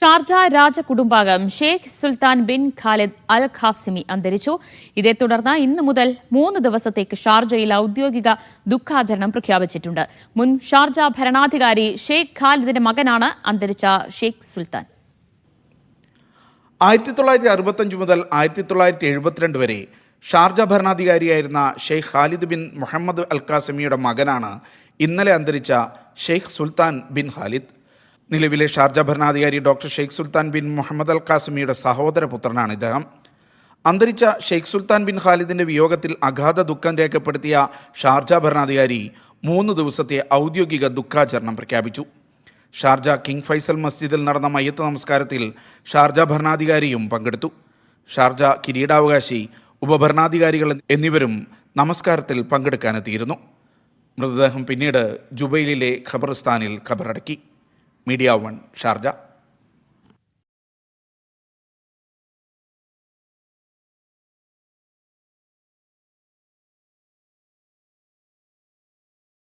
Sharjah രാജകുടുംബാംഗം Sheikh Sultan bin Khalid Al Qasimi അന്തരിച്ചു. ഇതേ തുടർന്ന് ഇന്നു മുതൽ 3 ദിവസത്തേക്ക് ഷാർജയിൽ ഔദ്യോഗിക ദുഃഖാചരണം പ്രഖ്യാപിച്ചിട്ടുണ്ട്. മുൻ ഷാർജ ഭരണാധികാരി ഷെയ്ഖ് ഖാലിദിന്റെ മകനാണ് അന്തരിച്ച ഷെയ്ഖ് സുൽത്താൻ. 1965 മുതൽ 1972 വരെ ഷാർജ ഭരണാധികാരിയായിരുന്ന Sheikh Khalid bin Muhammad Al ഖാസിമിയുടെ മകനാണ് ഇന്നലെ അന്തരിച്ച ഷെയ്ഖ് സുൽത്താൻ ബിൻ ഖാലിദ്. നിലവിലെ ഷാർജ ഭരണാധികാരി doctor Sheikh Sultan bin Muhammad Al ഖാസിമിയുടെ സഹോദരപുത്രനാണ് ഇദ്ദേഹം. അന്തരിച്ച ഷെയ്ഖ് സുൽത്താൻ ബിൻ ഖാലിദിന്റെ വിയോഗത്തിൽ അഗാധ ദുഃഖം രേഖപ്പെടുത്തിയ ഷാർജ ഭരണാധികാരി 3 ദിവസത്തെ ഔദ്യോഗിക ദുഃഖാചരണം പ്രഖ്യാപിച്ചു. ഷാർജ കിങ് ഫൈസൽ മസ്ജിദിൽ നടന്ന മയ്യത്ത് നമസ്കാരത്തിൽ ഷാർജ ഭരണാധികാരിയും പങ്കെടുത്തു. ഷാർജ കിരീടാവകാശി, ഉപഭരണാധികാരികൾ എന്നിവരും നമസ്കാരത്തിൽ പങ്കെടുക്കാനെത്തിയിരുന്നു. മൃതദേഹം പിന്നീട് ജുബൈലിലെ ഖബർസ്ഥാനിൽ ഖബറടക്കി. Media 1 Sharjah.